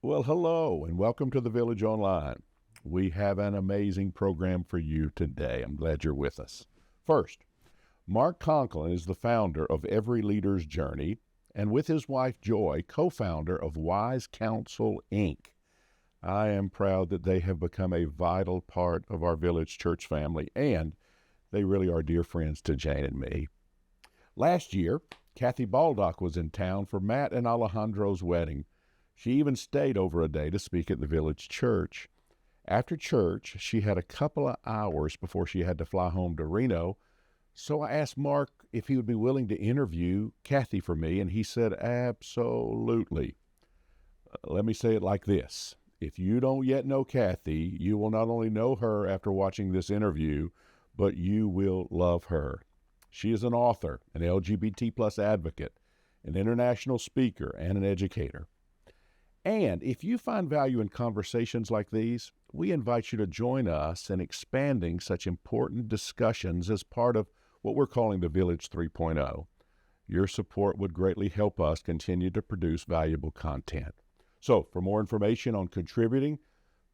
Well, hello, and welcome to the Village Online. We have an amazing program for you today. I'm glad you're with us. First, Mark Conklin is the founder of Every Leader's Journey, and with his wife Joy, co-founder of Wise Counsel, Inc. I am proud that they have become a vital part of our Village Church family, and they really are dear friends to Jane and me. Last year, Kathy Baldock was in town for Matt and Alejandro's wedding. She even stayed over a day to speak at the village church. After church, she had a couple of hours before she had to fly home to Reno. So I asked Mark if he would be willing to interview Kathy for me, and he said absolutely. Let me say it like this. If you don't yet know Kathy, you will not only know her after watching this interview, but you will love her. She is an author, an LGBT plus advocate, an international speaker, and an educator. And if you find value in conversations like these, we invite you to join us in expanding such important discussions as part of what we're calling the Village 3.0. Your support would greatly help us continue to produce valuable content. So, for more information on contributing,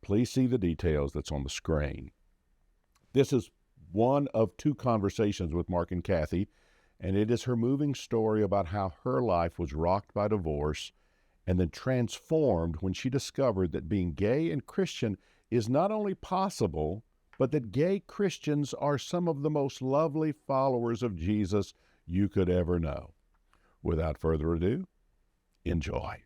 please see the details that's on the screen. This is one of two conversations with Mark and Kathy, and it is her moving story about how her life was rocked by divorce and then transformed when she discovered that being gay and Christian is not only possible, but that gay Christians are some of the most lovely followers of Jesus you could ever know. Without further ado, enjoy.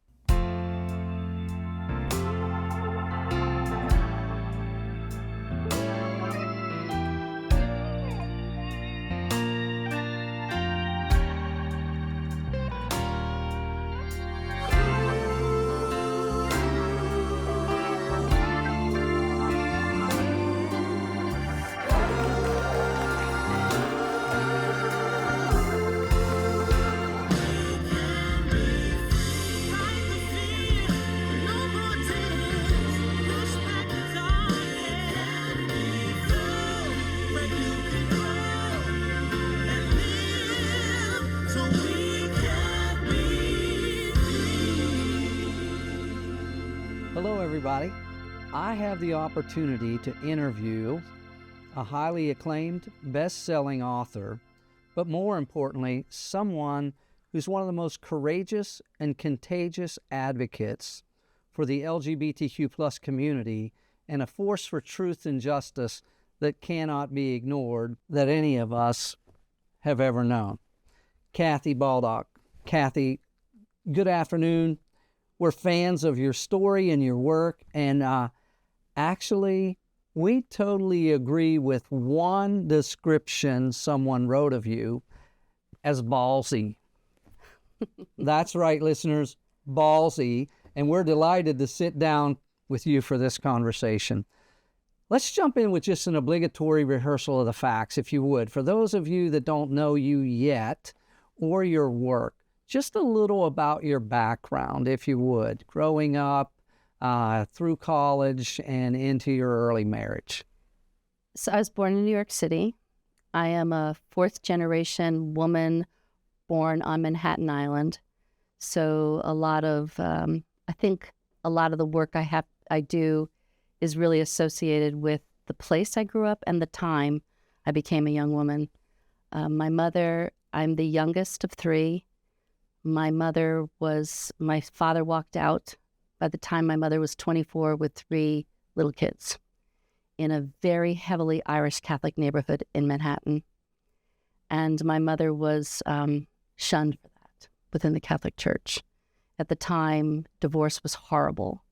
Hello, everybody. I have the opportunity to interview a highly acclaimed, best-selling author, but more importantly, someone who's one of the most courageous and contagious advocates for the LGBTQ plus community and a force for truth and justice that cannot be ignored that any of us have ever known. Kathy Baldock. Kathy, good afternoon. We're fans of your story and your work, and actually, we totally agree with one description someone wrote of you as ballsy. That's right, listeners, ballsy, and we're delighted to sit down with you for this conversation. Let's jump in with just an obligatory rehearsal of the facts, if you would. For those of you that don't know you yet or your work, just a little about your background, if you would, growing up, through college, and into your early marriage. So I was born in New York City. I am a fourth-generation woman born on Manhattan Island. So a lot of, I think a lot of the work I do is really associated with the place I grew up and the time I became a young woman. My mother, I'm the youngest of three. My father walked out by the time my mother was 24 with three little kids in a very heavily Irish Catholic neighborhood in Manhattan. And my mother was shunned for that within the Catholic Church. At the time, divorce was horrible.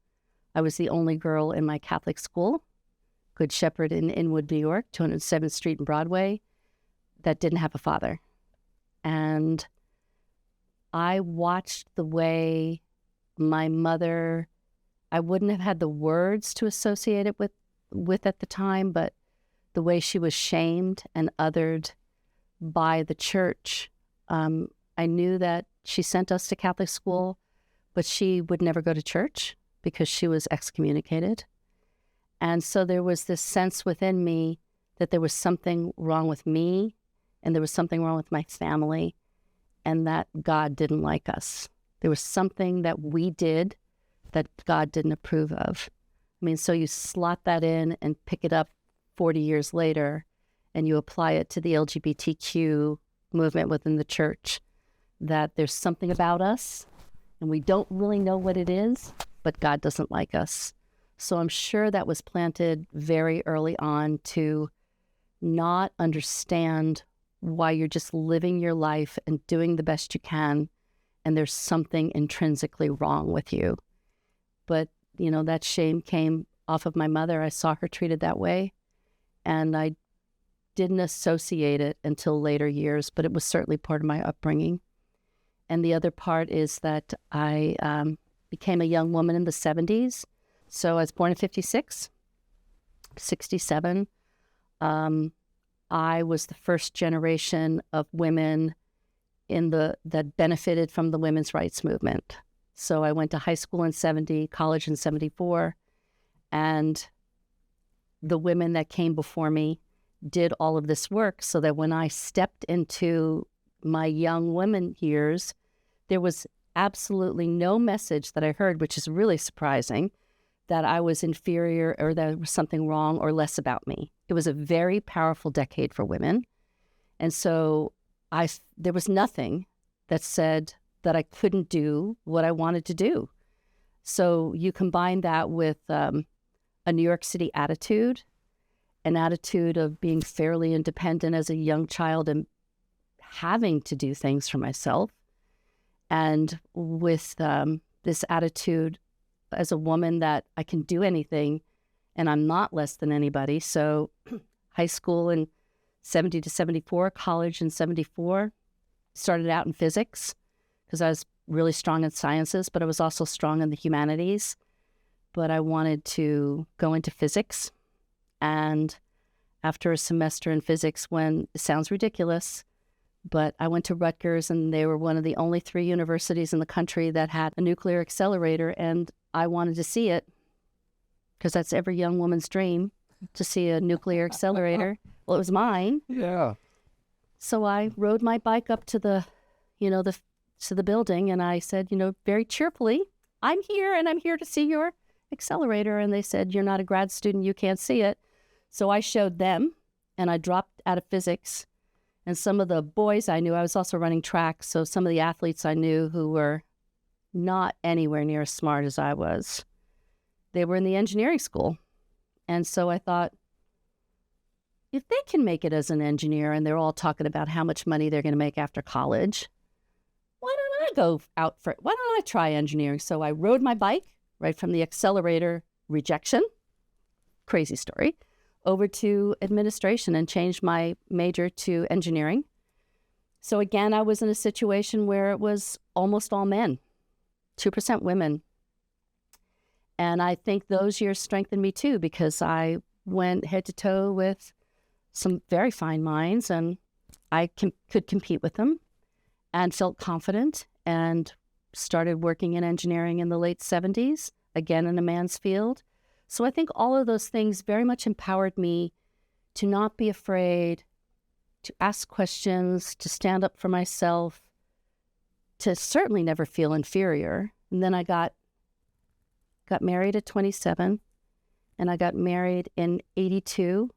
I was the only girl in my Catholic school, Good Shepherd in Inwood, New York, 207th Street and Broadway, that didn't have a father. And I watched the way my mother, I wouldn't have had the words to associate it with at the time, but the way she was shamed and othered by the church. I knew that she sent us to Catholic school, but she would never go to church because she was excommunicated. And so there was this sense within me that there was something wrong with me and there was something wrong with my family and that God didn't like us. There was something that we did that God didn't approve of. I mean, so you slot that in and pick it up 40 years later, and you apply it to the LGBTQ movement within the church, that there's something about us, and we don't really know what it is, but God doesn't like us. So I'm sure that was planted very early on to not understand why you're just living your life and doing the best you can, and there's something intrinsically wrong with you. But, you know, that shame came off of my mother. I saw her treated that way, and I didn't associate it until later years, but it was certainly part of my upbringing. And the other part is that I became a young woman in the 70s. So I was born in 56, 67. I was the first generation of women that benefited from the women's rights movement. So I went to high school in 70, college in 74, and the women that came before me did all of this work so that when I stepped into my young women years, there was absolutely no message that I heard, which is really surprising, that I was inferior or that there was something wrong or less about me. It was a very powerful decade for women. And so there was nothing that said that I couldn't do what I wanted to do. So you combine that with a New York City attitude, an attitude of being fairly independent as a young child and having to do things for myself, and with this attitude as a woman that I can do anything and I'm not less than anybody. So high school in 70 to 74, college in 74, started out in physics because I was really strong in sciences, but I was also strong in the humanities. But I wanted to go into physics. And after a semester in physics, when it sounds ridiculous, but I went to Rutgers, and they were one of the only 3 universities in the country that had a nuclear accelerator, and I wanted to see it because that's every young woman's dream, to see a nuclear accelerator. Well, it was mine. Yeah. So I rode my bike up to the building, and I said, very cheerfully, I'm here, and I'm here to see your accelerator. And they said, you're not a grad student, you can't see it. So I showed them, and I dropped out of physics. And some of the boys I knew, I was also running track, so some of the athletes I knew who were not anywhere near as smart as I was, they were in the engineering school. And so I thought, if they can make it as an engineer and they're all talking about how much money they're going to make after college, why don't I go out for it? Why don't I try engineering? So I rode my bike right from the accelerator rejection, crazy story, over to administration and changed my major to engineering. So again, I was in a situation where it was almost all men, 2% women. And I think those years strengthened me too, because I went head to toe with some very fine minds, and I could compete with them and felt confident, and started working in engineering in the late 70s, again in a man's field. So I think all of those things very much empowered me to not be afraid, to ask questions, to stand up for myself, to certainly never feel inferior. And then I got married at 27, and I got married in 82.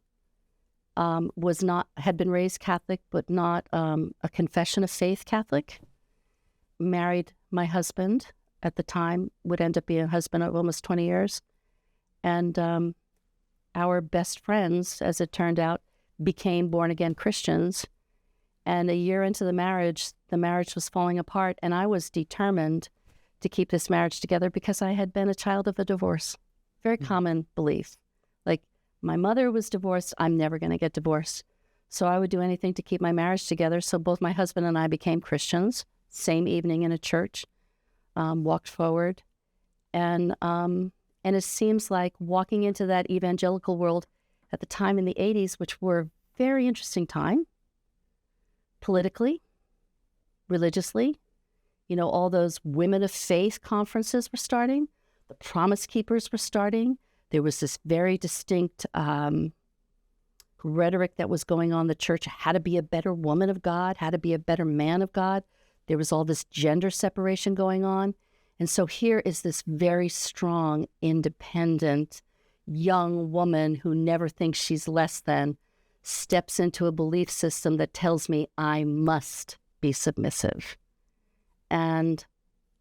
Had been raised Catholic, but not a confession of faith Catholic. Married my husband at the time, would end up being a husband of almost 20 years. And our best friends, as it turned out, became born-again Christians. And a year into the marriage was falling apart, and I was determined to keep this marriage together because I had been a child of a divorce. Very common belief. Like, my mother was divorced, I'm never going to get divorced. So I would do anything to keep my marriage together. So both my husband and I became Christians, same evening in a church, walked forward. And it seems like walking into that evangelical world at the time in the 80s, which were a very interesting time, politically, religiously. All those women of faith conferences were starting. The Promise Keepers were starting. There was this very distinct rhetoric that was going on in the church, how to be a better woman of God, how to be a better man of God. There was all this gender separation going on. And so here is this very strong, independent, young woman who never thinks she's less than, steps into a belief system that tells me I must be submissive. And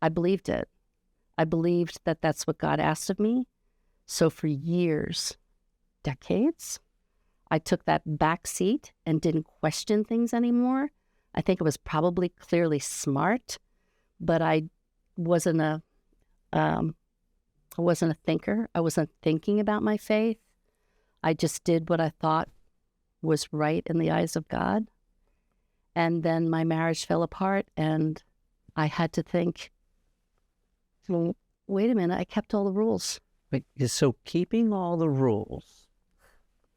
I believed it. I believed that that's what God asked of me. So for years, decades, I took that back seat and didn't question things anymore. I think it was probably clearly smart, but I wasn't a thinker. I wasn't thinking about my faith. I just did what I thought was right in the eyes of God. And then my marriage fell apart, and I had to think, well, wait a minute, I kept all the rules. But so keeping all the rules,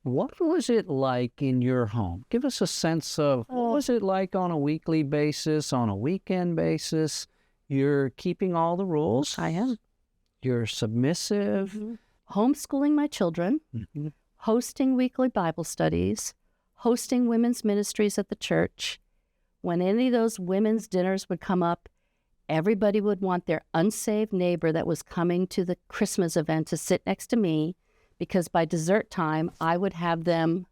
what was it like in your home? Give us a sense of what was it like on a weekly basis, on a weekend basis? You're keeping all the rules. I am. You're submissive. Mm-hmm. Homeschooling my children, mm-hmm. hosting weekly Bible studies, hosting women's ministries at the church. When any of those women's dinners would come up, everybody would want their unsaved neighbor that was coming to the Christmas event to sit next to me, because by dessert time, I would have them.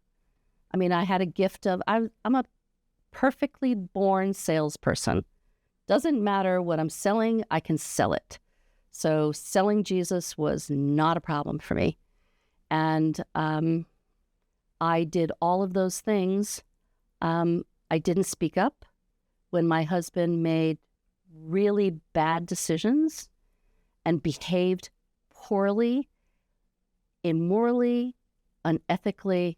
I mean, I had a gift of, I'm a perfectly born salesperson. Doesn't matter what I'm selling, I can sell it. So selling Jesus was not a problem for me. And I did all of those things. I didn't speak up when my husband made really bad decisions and behaved poorly, immorally, unethically.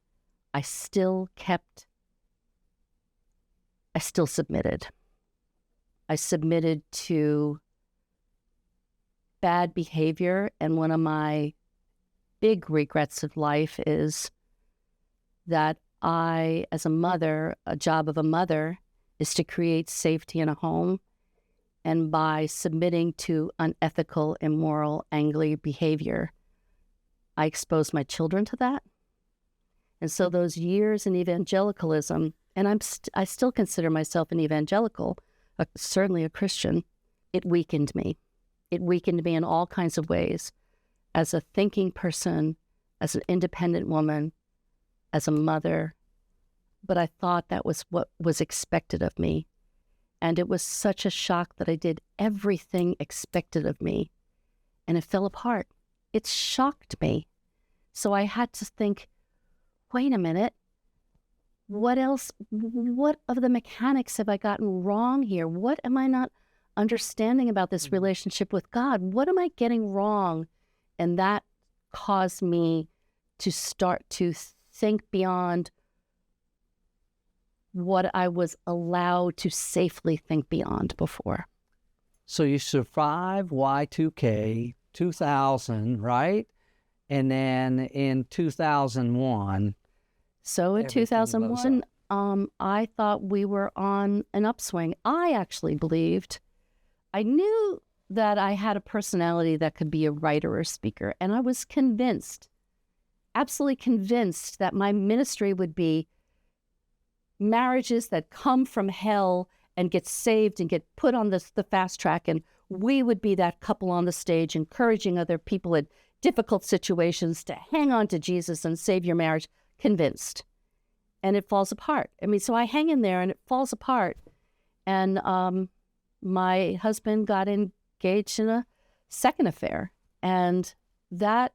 I still submitted. I submitted to bad behavior. And one of my big regrets of life is that I, as a mother, a job of a mother is to create safety in a home. And by submitting to unethical, immoral, angry behavior, I exposed my children to that. And so those years in evangelicalism, and I still consider myself an evangelical, certainly a Christian, it weakened me. It weakened me in all kinds of ways, as a thinking person, as an independent woman, as a mother. But I thought that was what was expected of me. And it was such a shock that I did everything expected of me. And it fell apart. It shocked me. So I had to think, wait a minute, what else? What of the mechanics have I gotten wrong here? What am I not understanding about this relationship with God? What am I getting wrong? And that caused me to start to think beyond what I was allowed to safely think beyond before. So you survived Y2K, 2000, right? And then in 2001. So in 2001, I thought we were on an upswing. I actually believed, I knew that I had a personality that could be a writer or speaker. And I was convinced, absolutely convinced, that my ministry would be marriages that come from hell and get saved and get put on the fast track. And we would be that couple on the stage encouraging other people in difficult situations to hang on to Jesus and save your marriage. Convinced. And it falls apart. I mean, so I hang in there and it falls apart. And my husband got engaged in a second affair. And that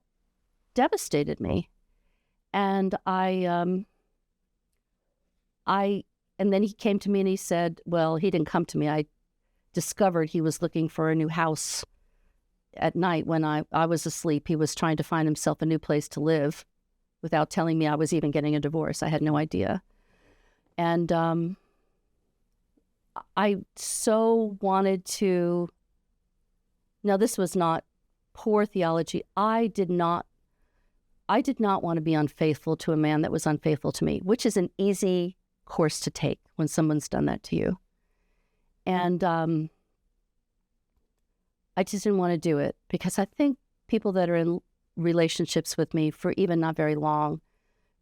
devastated me. And and then he came to me and he said, well, he didn't come to me. I discovered he was looking for a new house at night when I was asleep. He was trying to find himself a new place to live without telling me I was even getting a divorce. I had no idea. And I so wanted to, now this was not poor theology. I did not want to be unfaithful to a man that was unfaithful to me, which is an easy course to take when someone's done that to you. And I just didn't want to do it, because I think people that are in relationships with me for even not very long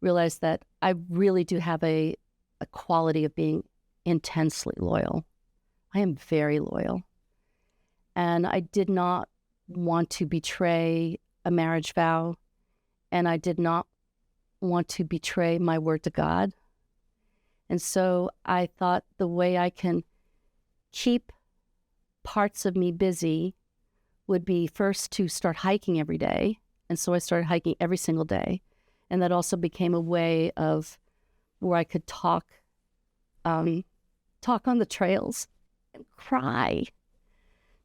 realize that I really do have a quality of being intensely loyal. I am very loyal. And I did not want to betray a marriage vow. And I did not want to betray my word to God. And so I thought the way I can keep parts of me busy would be first to start hiking every day. And so I started hiking every single day. And that also became a way of where I could talk on the trails and cry,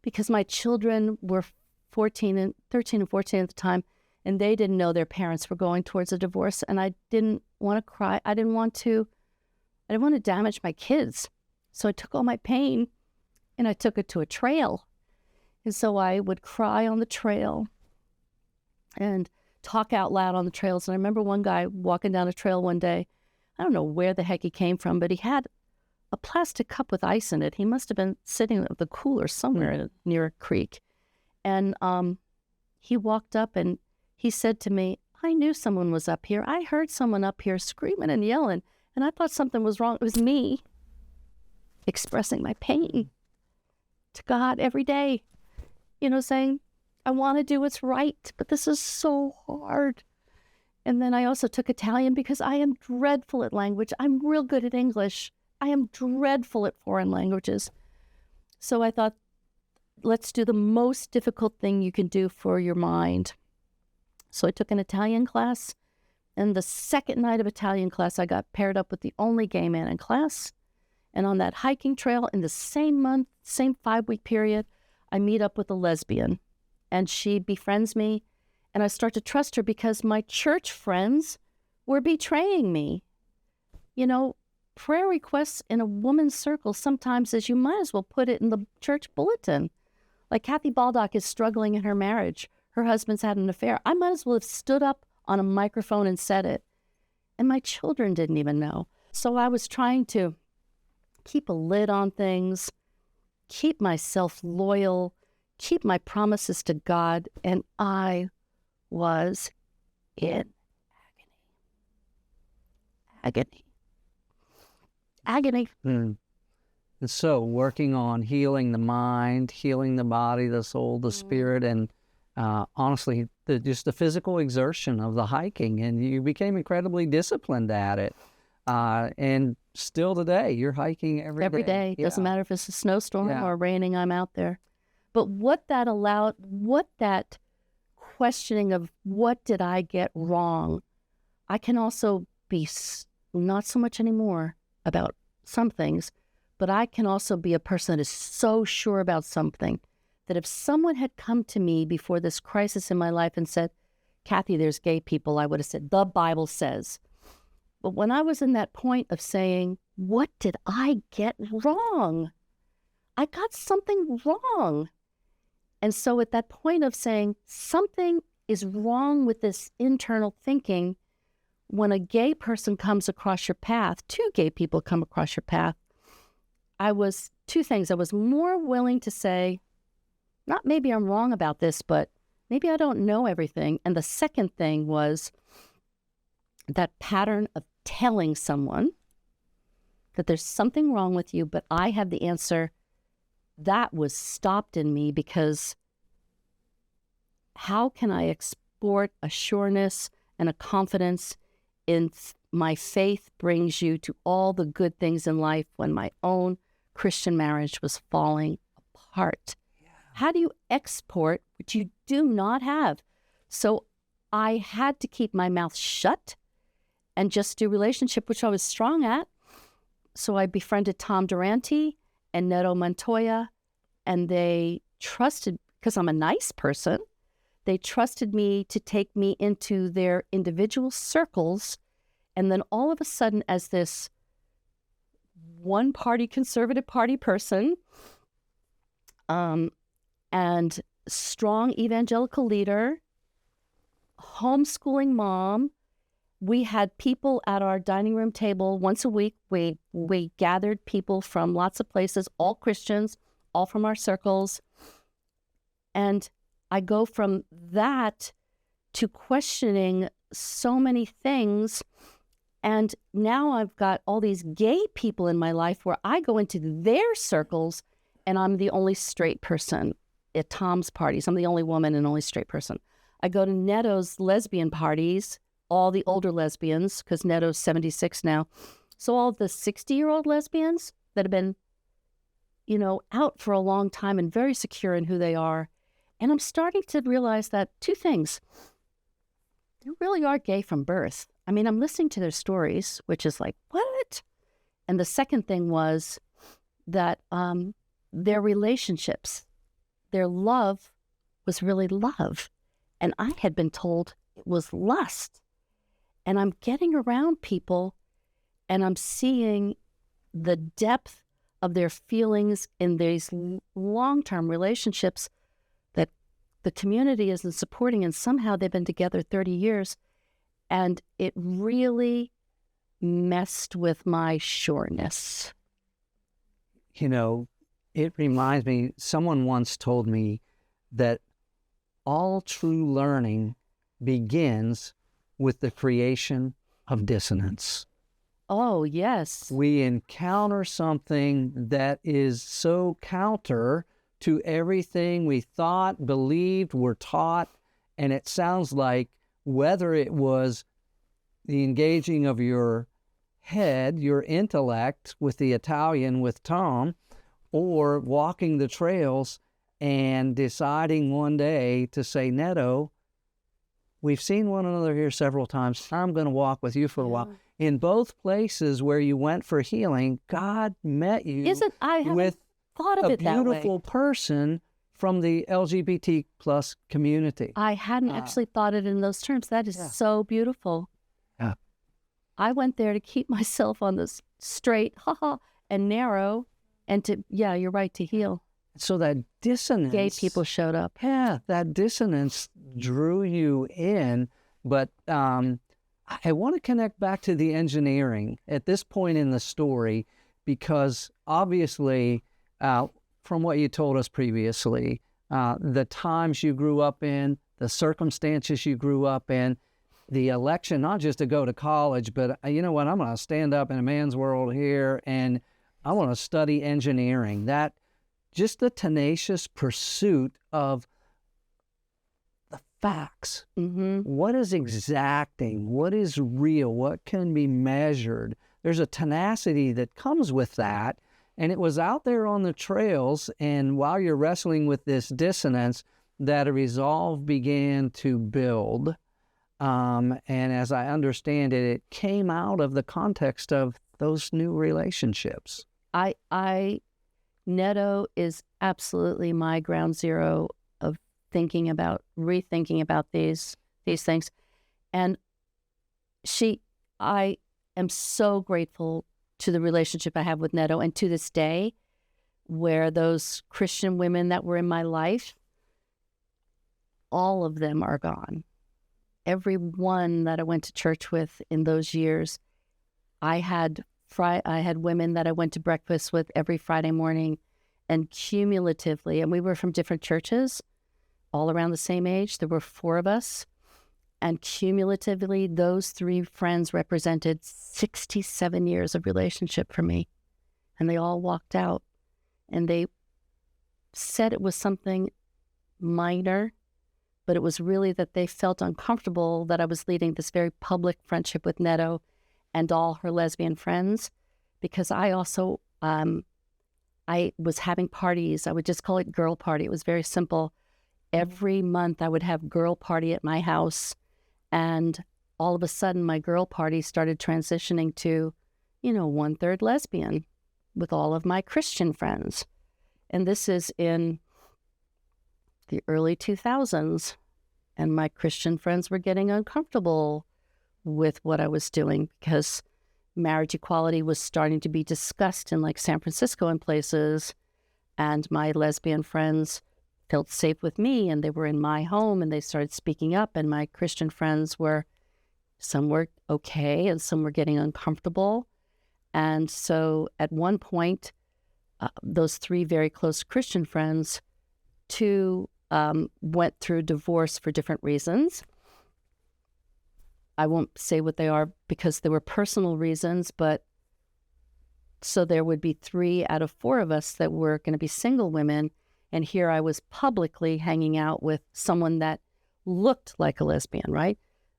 because my children were 13 and 14 at the time, and they didn't know their parents were going towards a divorce. And I didn't want to cry. I didn't want to damage my kids. So I took all my pain and I took it to a trail. And so I would cry on the trail and talk out loud on the trails. And I remember one guy walking down a trail one day. I don't know where the heck he came from, but he had a plastic cup with ice in it. He must have been sitting at the cooler somewhere near a creek. And he walked up and he said to me, I knew someone was up here. I heard someone up here screaming and yelling, and I thought something was wrong. It was me expressing my pain to God every day, saying, I want to do what's right, but this is so hard. And then I also took Italian because I am dreadful at language. I'm real good at English. I am dreadful at foreign languages. So I thought, let's do the most difficult thing you can do for your mind. So I took an Italian class, and the second night of Italian class, I got paired up with the only gay man in class. And on that hiking trail in the same month, same 5-week period, I meet up with a lesbian, and she befriends me, and I start to trust her because my church friends were betraying me. Prayer requests in a woman's circle sometimes is you might as well put it in the church bulletin. Like Kathy Baldock is struggling in her marriage. Her husband's had an affair. I might as well have stood up on a microphone and said it. And my children didn't even know. So I was trying to keep a lid on things, keep myself loyal, keep my promises to God, and I was in agony. And so working on healing the mind, healing the body, the soul, the spirit, and honestly, just the physical exertion of the hiking. And you became incredibly disciplined at it. And still today, you're hiking every day. Yeah. Doesn't matter if it's a snowstorm or raining, I'm out there. But what that questioning of what did I get wrong, I can also be not so much anymore about some things, but I can also be a person that is so sure about something that if someone had come to me before this crisis in my life and said, Kathy, there's gay people, I would have said, the Bible says. But when I was in that point of saying, what did I get wrong? I got something wrong. And so at that point of saying something is wrong with this internal thinking, when a gay person comes across your path, 2 gay people come across your path, I was 2 things. I was more willing to say, not maybe I'm wrong about this, but maybe I don't know everything. And the second thing was that pattern of telling someone that there's something wrong with you, but I have the answer. That was stopped in me because how can I export a sureness and a confidence in my faith brings you to all the good things in life when my own Christian marriage was falling apart? Yeah. How do you export what you do not have? So I had to keep my mouth shut and just do relationship, which I was strong at. So I befriended Tom Durante and Neto Montoya, and they trusted, because I'm a nice person, they trusted me to take me into their individual circles. And then all of a sudden, as this one-party conservative party person and strong evangelical leader, homeschooling mom, we had people at our dining room table once a week. We gathered people from lots of places, all Christians, all from our circles. And I go from that to questioning so many things. And now I've got all these gay people in my life where I go into their circles and I'm the only straight person. at Tom's parties. I'm the only woman and only straight person. I go to Neto's lesbian parties, all the older lesbians, because Neto's 76 now. So all the 60-year-old lesbians that have been, out for a long time and very secure in who they are. And I'm starting to realize that two things. They really are gay from birth. I mean, I'm listening to their stories, which is like, what? And the second thing was that their relationships, their love was really love. And I had been told it was lust. And I'm getting around people and I'm seeing the depth of their feelings in these long-term relationships that the community isn't supporting, and somehow they've been together 30 years. And it really messed with my sureness. It reminds me, someone once told me that all true learning begins with the creation of dissonance. Oh, yes. We encounter something that is so counter to everything we thought, believed, were taught, and it sounds like whether it was the engaging of your head, your intellect with the Italian, with Tom, or walking the trails and deciding one day to say, Neto, we've seen one another here several times. I'm going to walk with you for a while. In both places where you went for healing, God met you with thought of a it that way. beautiful person from the LGBT plus community. I hadn't actually thought it in those terms. That is so beautiful. Yeah. I went there to keep myself on the straight, and narrow, and you're right, to heal. So that dissonance. Gay people showed up. Yeah, that dissonance drew you in. But I want to connect back to the engineering at this point in the story, because obviously, from what you told us previously, the times you grew up in, the circumstances you grew up in, the election, not just to go to college, but you know what, I'm going to stand up in a man's world here and I want to study engineering. That just the tenacious pursuit of the facts. Mm-hmm. What is exacting? What is real? What can be measured? There's a tenacity that comes with that. And it was out there on the trails, and while you're wrestling with this dissonance, that a resolve began to build. And as I understand it, it came out of the context of those new relationships. Neto is absolutely my ground zero of rethinking about these things. And I am so grateful to the relationship I have with Neto, and to this day, where those Christian women that were in my life, all of them are gone. Every one that I went to church with in those years, I had women that I went to breakfast with every Friday morning, and cumulatively, and we were from different churches, all around the same age. There were 4 of us. And cumulatively, those 3 friends represented 67 years of relationship for me. And they all walked out. And they said it was something minor, but it was really that they felt uncomfortable that I was leading this very public friendship with Neto and all her lesbian friends. Because I also, I was having parties. I would just call it girl party. It was very simple. Every month I would have girl party at my house. And all of a sudden, my girl party started transitioning to, 1/3 lesbian with all of my Christian friends. And this is in the early 2000s. And my Christian friends were getting uncomfortable with what I was doing, because marriage equality was starting to be discussed in like San Francisco and places. And my lesbian friends felt safe with me, and they were in my home, and they started speaking up. And my Christian friends some were okay, and some were getting uncomfortable. And so at one point, those 3 very close Christian friends, 2 went through divorce for different reasons. I won't say what they are because there were personal reasons, but so there would be 3 out of 4 of us that were going to be single women. And here I was publicly hanging out with someone that looked like a lesbian, right?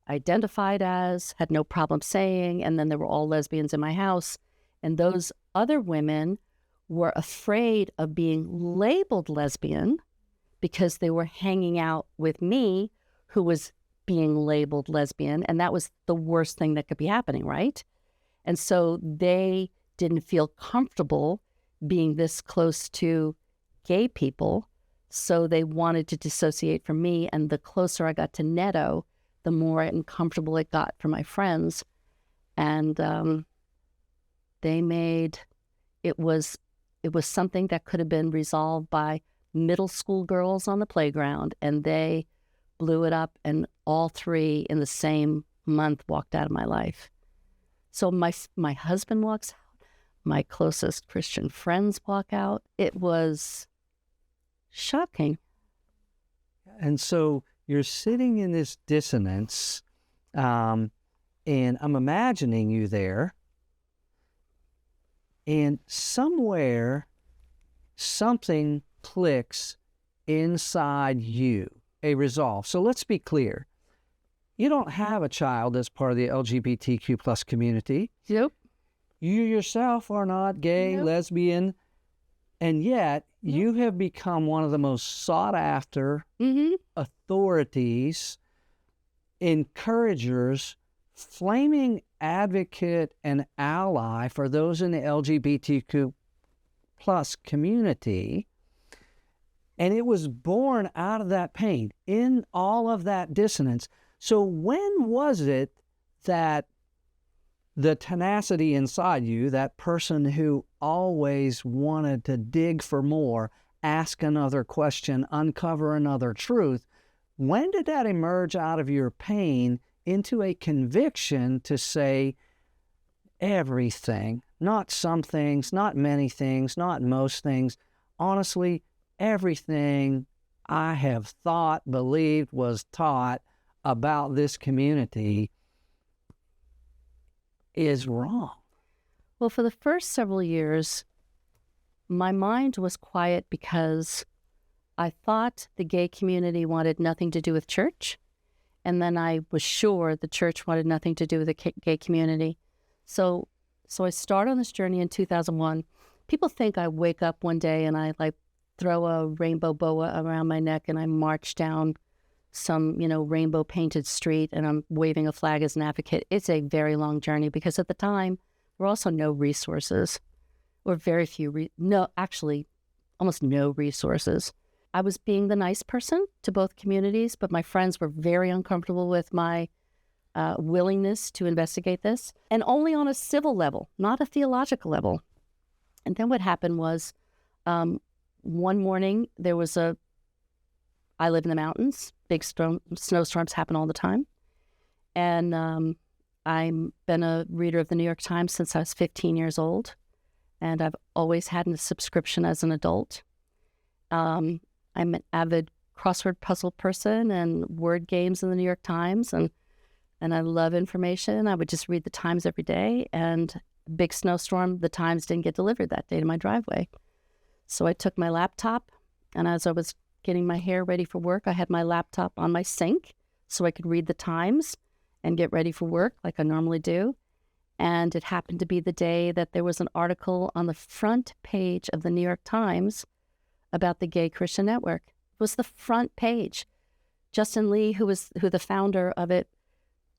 Identified as, had no problem saying, and then there were all lesbians in my house. And those other women were afraid of being labeled lesbian because they were hanging out with me, who was being labeled lesbian. And that was the worst thing that could be happening, right? And so they didn't feel comfortable being this close to gay people. So they wanted to dissociate from me. And the closer I got to Neto, the more uncomfortable it got for my friends. And they made, it was something that could have been resolved by middle school girls on the playground. And they blew it up, and all three in the same month walked out of my life. So my husband walks out. My closest Christian friends walk out. It was shocking. And so you're sitting in this dissonance, and I'm imagining you there, and somewhere something clicks inside you, a resolve. So let's be clear. You don't have a child as part of the LGBTQ plus community. Yep. You yourself are not gay, Nope. lesbian, and yet you have become one of the most sought after authorities, encouragers, flaming advocate and ally for those in the LGBTQ plus community. And it was born out of that pain, in all of that dissonance. So when was it that the tenacity inside you, that person who always wanted to dig for more, ask another question, uncover another truth, when did that emerge out of your pain into a conviction to say everything, not some things, not many things, not most things, honestly, everything I have thought, believed, was taught about this community is wrong? Well, for the first several years, my mind was quiet because I thought the gay community wanted nothing to do with church. And then I was sure the church wanted nothing to do with the gay community. So I started on this journey in 2001. People think I wake up one day and I throw a rainbow boa around my neck and I march down some, rainbow painted street and I'm waving a flag as an advocate. It's a very long journey because at the time, there were also no resources, or very few, almost no resources. I was being the nice person to both communities, but my friends were very uncomfortable with my willingness to investigate this, and only on a civil level, not a theological level. And then what happened was, one morning I live in the mountains. Big snowstorms happen all the time. And I've been a reader of the New York Times since I was 15 years old. And I've always had a subscription as an adult. I'm an avid crossword puzzle person and word games in the New York Times. And I love information. I would just read the Times every day. And big snowstorm, the Times didn't get delivered that day to my driveway. So I took my laptop, and as I was getting my hair ready for work, I had my laptop on my sink so I could read the Times and get ready for work like I normally do. And it happened to be the day that there was an article on the front page of the New York Times about the Gay Christian Network. It was the front page. Justin Lee, who the founder of it,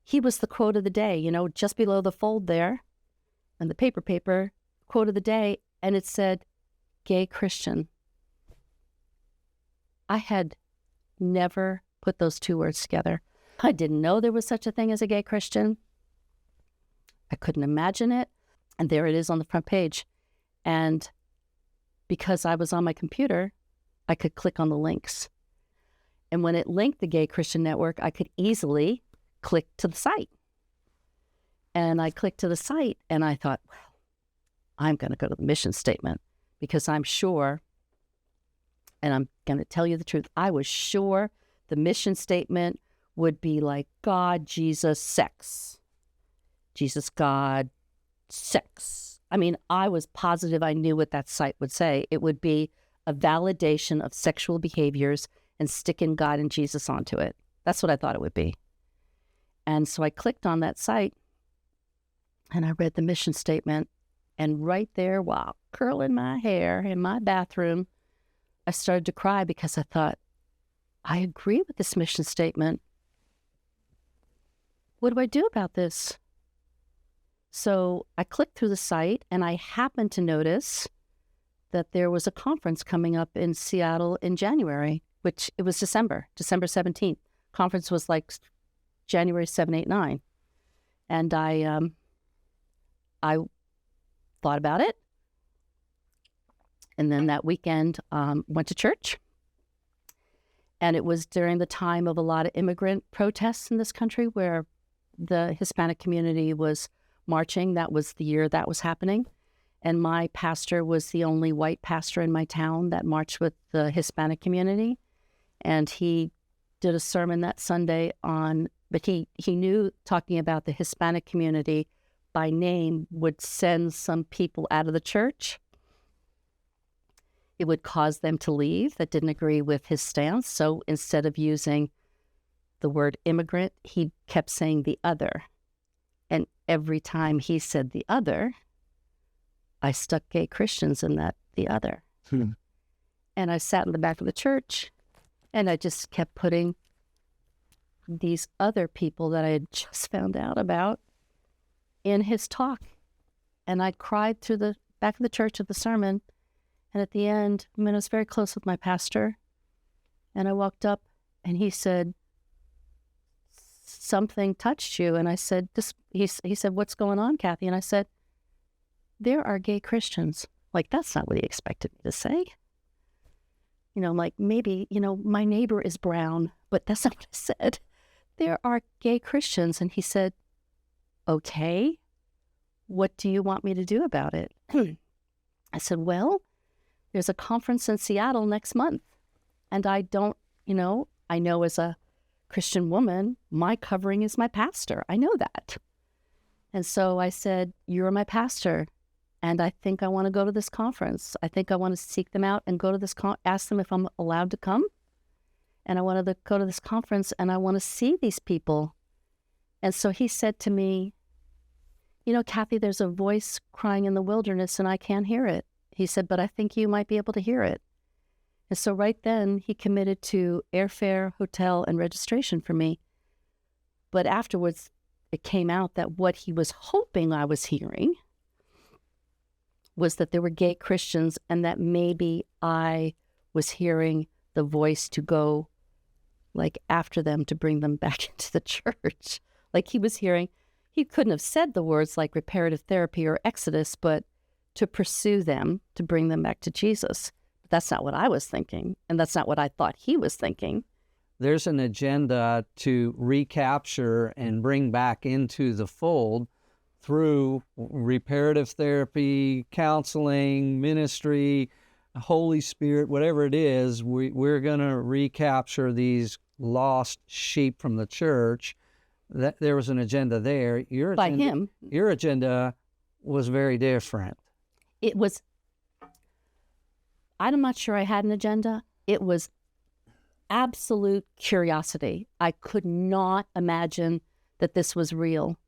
he was the quote of the day, just below the fold there, and the paper, quote of the day, and it said, Gay Christian. I had never put those two words together. I didn't know there was such a thing as a gay Christian. I couldn't imagine it. And there it is on the front page. And because I was on my computer, I could click on the links. And when it linked the Gay Christian Network, I could easily click to the site. And I clicked to the site and I thought, well, I'm going to go to the mission statement because I'm sure, and I'm going to tell you the truth, I was sure the mission statement would be like God, Jesus, sex. Jesus, God, sex. I mean, I was positive I knew what that site would say. It would be a validation of sexual behaviors and sticking God and Jesus onto it. That's what I thought it would be. And so I clicked on that site and I read the mission statement. And right there, while curling my hair in my bathroom, I started to cry because I thought, I agree with this mission statement. What do I do about this? So I clicked through the site and I happened to notice that there was a conference coming up in Seattle in January, which it was December 17th. Conference was like January 7, 8, 9. And I thought about it. And then that weekend, went to church. And it was during the time of a lot of immigrant protests in this country where the Hispanic community was marching. That was the year that was happening. And my pastor was the only white pastor in my town that marched with the Hispanic community. And he did a sermon that Sunday but he knew talking about the Hispanic community by name would send some people out of the church. It would cause them to leave that didn't agree with his stance. So instead of using the word immigrant, he kept saying the other. And every time he said the other, I stuck gay Christians in that the other. And I sat in the back of the church and I just kept putting these other people that I had just found out about in his talk. And I cried through the back of the church at the sermon. And at the end, I was very close with my pastor. And I walked up and he said, something touched you. And I said, he said, what's going on, Kathy? And I said, there are gay Christians. Like, that's not what he expected me to say. Like maybe, my neighbor is brown, but that's not what I said. There are gay Christians. And he said, okay, what do you want me to do about it? I said, well, there's a conference in Seattle next month. And I don't, I know as a Christian woman, my covering is my pastor. I know that. And so I said, you're my pastor. And I think I want to go to this conference. I think I want to seek them out and go to this, ask them if I'm allowed to come. And I wanted to go to this conference and I want to see these people. And so he said to me, Kathy, there's a voice crying in the wilderness and I can't hear it. He said, but I think you might be able to hear it. And so right then he committed to airfare, hotel, and registration for me. But afterwards, it came out that what he was hoping I was hearing was that there were gay Christians and that maybe I was hearing the voice to go after them to bring them back into the church. He was hearing, he couldn't have said the words like reparative therapy or Exodus, but to pursue them, to bring them back to Jesus. But that's not what I was thinking. And that's not what I thought he was thinking. There's an agenda to recapture and bring back into the fold through reparative therapy, counseling, ministry, Holy Spirit, whatever it is. We're going to recapture these lost sheep from the church. That there was an agenda there. Your agenda was very different. It was, I'm not sure I had an agenda. It was absolute curiosity. I could not imagine that this was real.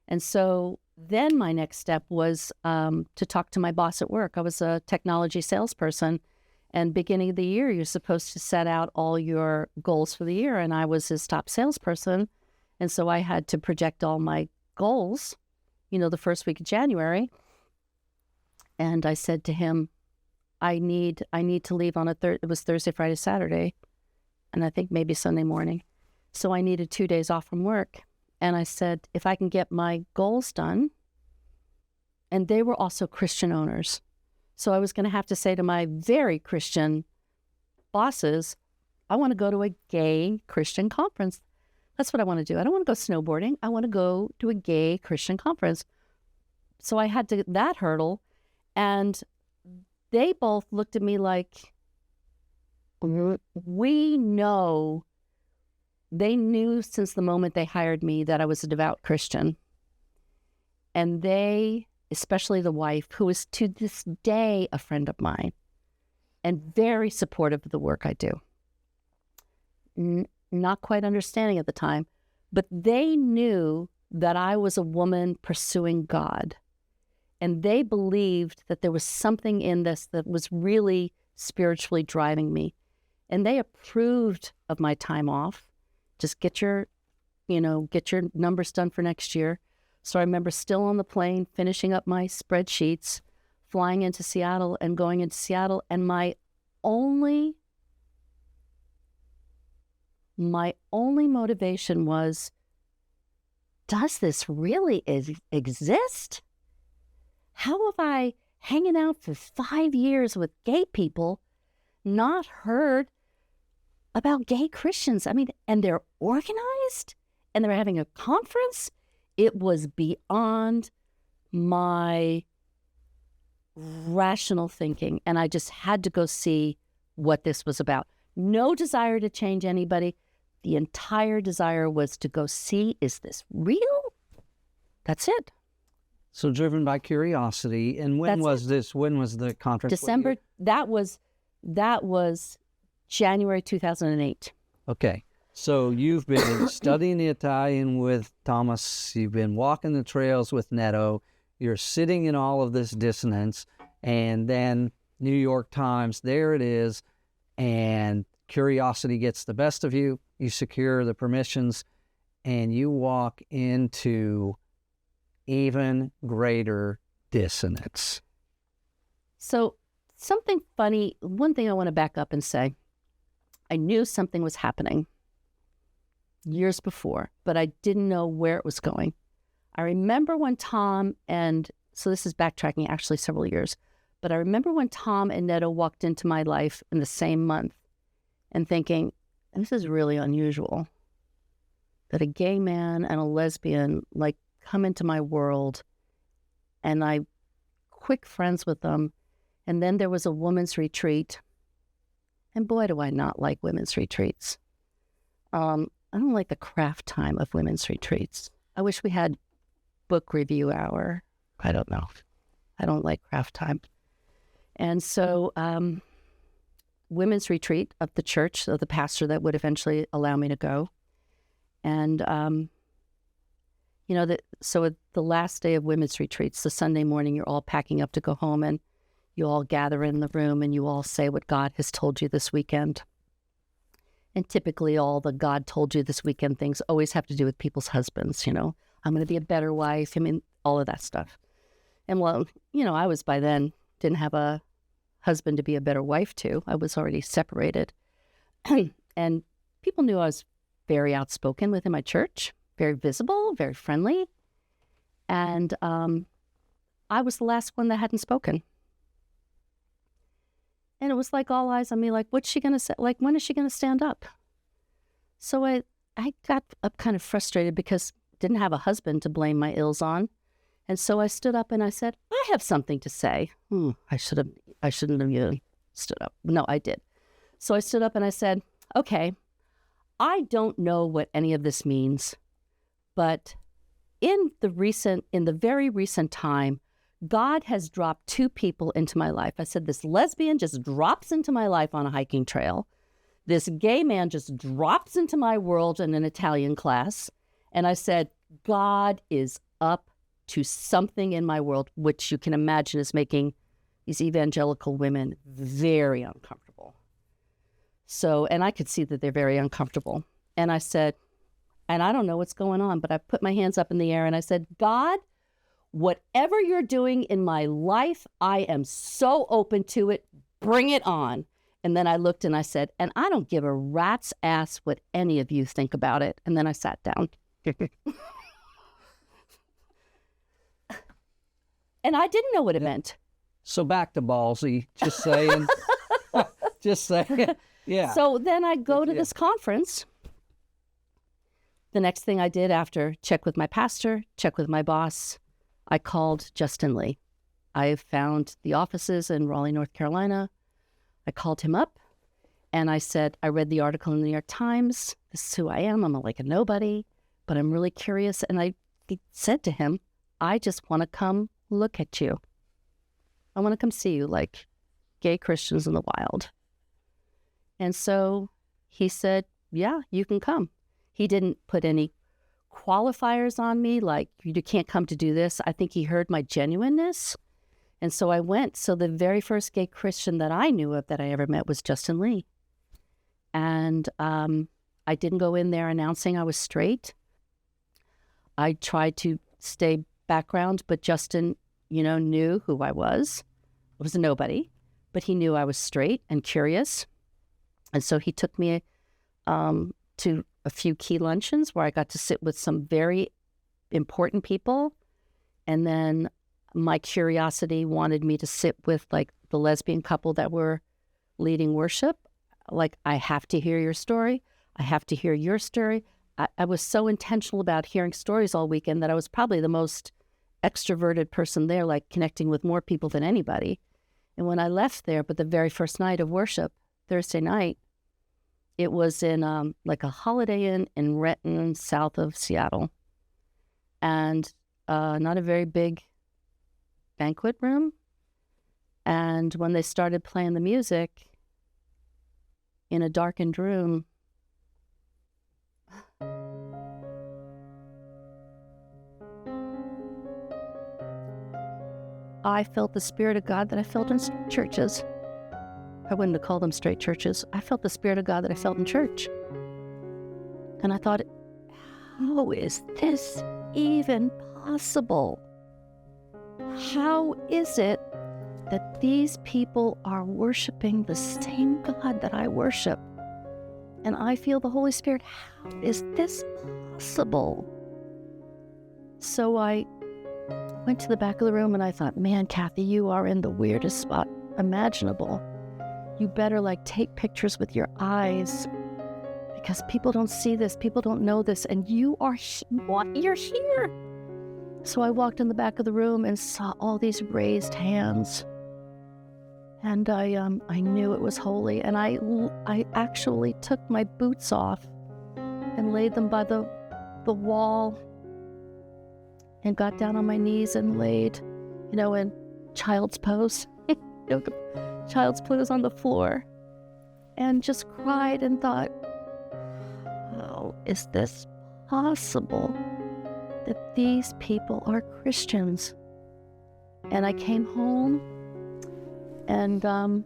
And so then my next step was to talk to my boss at work. I was a technology salesperson. And beginning of the year, you're supposed to set out all your goals for the year. And I was his top salesperson. And so I had to project all my goals, the first week of January. And I said to him, I need to leave on it was Thursday, Friday, Saturday, and I think maybe Sunday morning. So I needed 2 days off from work. And I said, if I can get my goals done, and they were also Christian owners. So I was going to have to say to my very Christian bosses, I want to go to a gay Christian conference. That's what I want to do. I don't want to go snowboarding. I want to go to a gay Christian conference. So I had to that hurdle. And they both looked at me like, we know. They knew since the moment they hired me that I was a devout Christian. And they, especially the wife, who is to this day a friend of mine, and very supportive of the work I do. Not quite understanding at the time, but they knew that I was a woman pursuing God. And they believed that there was something in this that was really spiritually driving me. And they approved of my time off. Just get your numbers done for next year. So I remember still on the plane, finishing up my spreadsheets, flying into Seattle and going into Seattle. And my only motivation was, does this really exist? How have I, hanging out for 5 years with gay people, not heard about gay Christians? I mean, and they're organized and they're having a conference. It was beyond my rational thinking. And I just had to go see what this was about. No desire to change anybody. The entire desire was to go see, is this real? That's it. So driven by curiosity. And when was this? When was the conference? December. That was January 2008. Okay. So you've been studying the Italian with Thomas. You've been walking the trails with Neto. You're sitting in all of this dissonance. And then New York Times, there it is. And curiosity gets the best of you. You secure the permissions. And you walk into even greater dissonance. So something funny, one thing I want to back up and say, I knew something was happening years before, but I didn't know where it was going. I remember when Tom and, so this is backtracking actually several years, but I remember when Tom and Neto walked into my life in the same month and thinking, this is really unusual that a gay man and a lesbian come into my world, and I quick friends with them. And then there was a women's retreat. And boy, do I not like women's retreats. I don't like the craft time of women's retreats. I wish we had book review hour. I don't know. I don't like craft time. And so women's retreat of the church, of the pastor that would eventually allow me to go. And so at the last day of women's retreats, the Sunday morning, you're all packing up to go home, and you all gather in the room and you all say what God has told you this weekend. And typically all the God told you this weekend things always have to do with people's husbands, I'm going to be a better wife. I mean, all of that stuff. And well, I was by then, didn't have a husband to be a better wife to. I was already separated. And people knew I was very outspoken within my church. Very visible, very friendly. And I was the last one that hadn't spoken. And it was like all eyes on me, like, what's she going to say? Like, when is she going to stand up? So I got up kind of frustrated because I didn't have a husband to blame my ills on. And so I stood up and I said, I have something to say. I shouldn't have even stood up. No, I did. So I stood up and I said, okay, I don't know what any of this means. But in the very recent time, God has dropped 2 people into my life. I said, this lesbian just drops into my life on a hiking trail. This gay man just drops into my world in an Italian class. And I said, God is up to something in my world, which you can imagine is making these evangelical women very uncomfortable. So, and I could see that they're very uncomfortable. And I said, and I don't know what's going on, but I put my hands up in the air and I said, God, whatever you're doing in my life, I am so open to it. Bring it on. And then I looked and I said, and I don't give a rat's ass what any of you think about it. And then I sat down. And I didn't know what it meant. So back to ballsy, just saying. Just saying. Yeah. So then I go to this conference. The next thing I did after check with my pastor, check with my boss, I called Justin Lee. I found the offices in Raleigh, North Carolina. I called him up and I said, I read the article in the New York Times. This is who I am. I'm like a nobody, but I'm really curious. And I said to him, I just want to come look at you. I want to come see you. Like, gay Christians in the wild. And so he said, yeah, you can come. He didn't put any qualifiers on me, like, you can't come to do this. I think he heard my genuineness. And so I went. So the very first gay Christian that I knew of that I ever met was Justin Lee. And I didn't go in there announcing I was straight. I tried to stay background, but Justin, knew who I was. I was a nobody, but he knew I was straight and curious. And so he took me to a few key luncheons where I got to sit with some very important people. And then my curiosity wanted me to sit with like the lesbian couple that were leading worship. Like, I have to hear your story. I have to hear your story. I was so intentional about hearing stories all weekend that I was probably the most extroverted person there, like connecting with more people than anybody. And when I left there, but the very first night of worship, Thursday night, it was in like a Holiday Inn in Reno, south of Seattle. And not a very big banquet room. And when they started playing the music in a darkened room, I felt the Spirit of God that I felt in churches. I wouldn't have called them straight churches. I felt the Spirit of God that I felt in church. And I thought, how is this even possible? How is it that these people are worshiping the same God that I worship? And I feel the Holy Spirit. How is this possible? So I went to the back of the room and I thought, man, Kathy, you are in the weirdest spot imaginable. You better take pictures with your eyes because people don't see this, people don't know this, and you're here. So I walked in the back of the room and saw all these raised hands. And I knew it was holy. And I actually took my boots off and laid them by the wall and got down on my knees and laid, in child's pose, child's pose on the floor, and just cried and thought, how is this possible that these people are Christians? And I came home, and the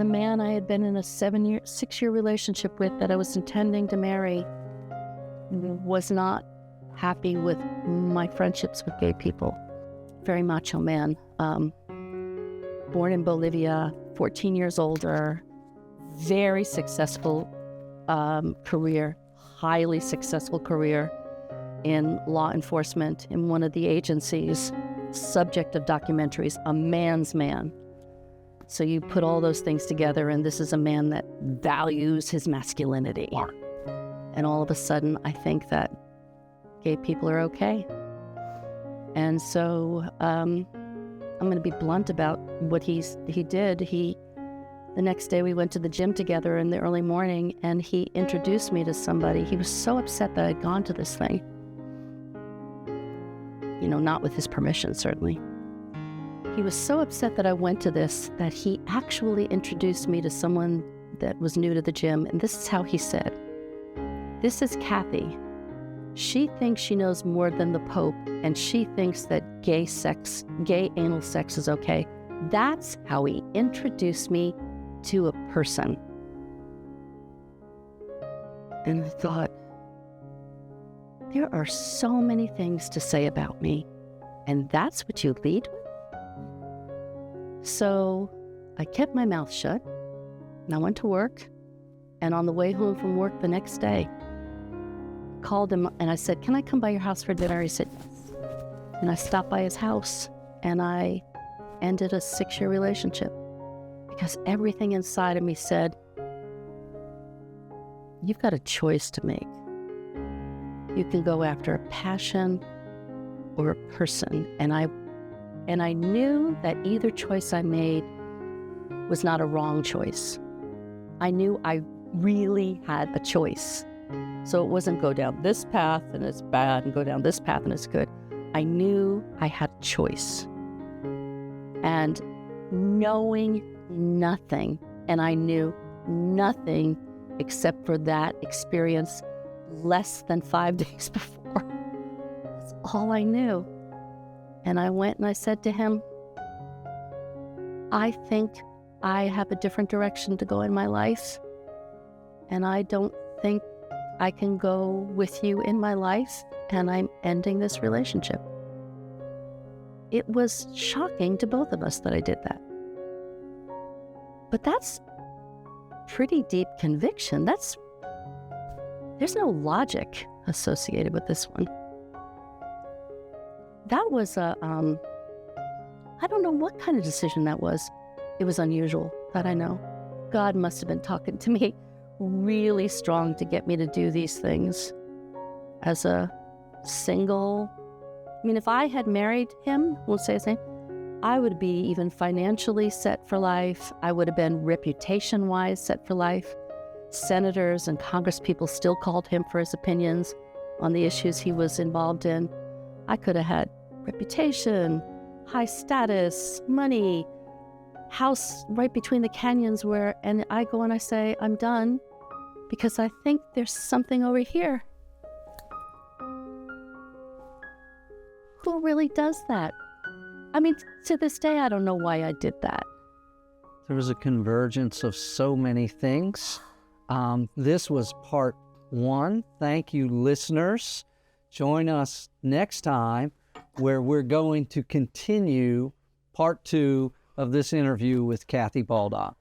man I had been in a 6-year relationship with that I was intending to marry was not happy with my friendships with gay people. Very macho man, born in Bolivia, 14 years older, very successful career, highly successful career in law enforcement in one of the agencies, subject of documentaries, a man's man. So you put all those things together, and this is a man that values his masculinity. And all of a sudden, I think that gay people are okay. And so I'm going to be blunt about what he did. The next day we went to the gym together in the early morning, and he introduced me to somebody. He was so upset that I'd gone to this thing. Not with his permission, certainly. He was so upset that I went to this that he actually introduced me to someone that was new to the gym. And this is how he said, "This is Kathy. She thinks she knows more than the Pope, and she thinks that gay anal sex is okay." That's how he introduced me to a person. And I thought, there are so many things to say about me, and that's what you lead with? So I kept my mouth shut, and I went to work, and on the way home from work the next day, called him and I said, "Can I come by your house for dinner?" He said, "Yes." And I stopped by his house, and I ended a 6-year relationship because everything inside of me said, you've got a choice to make. You can go after a passion or a person. And I knew that either choice I made was not a wrong choice. I knew I really had a choice. So it wasn't go down this path and it's bad and go down this path and it's good. I knew I had a choice. And knowing nothing. And I knew nothing except for that experience less than 5 days before. That's all I knew. And I went and I said to him, I think I have a different direction to go in my life, and I don't think I can go with you in my life, and I'm ending this relationship. It was shocking to both of us that I did that. But that's pretty deep conviction. There's no logic associated with this one. That was I don't know what kind of decision that was. It was unusual, that I know. God must have been talking to me really strong to get me to do these things as a single. I mean, if I had married him, we'll say his name, I would be even financially set for life. I would have been reputation-wise set for life. Senators and congresspeople still called him for his opinions on the issues he was involved in. I could have had reputation, high status, money, house right between the canyons and I go and I say, I'm done because I think there's something over here. Who really does that? I mean, to this day, I don't know why I did that. There was a convergence of so many things. This was part 1. Thank you, listeners. Join us next time where we're going to continue part 2 of this interview with Kathy Baldock.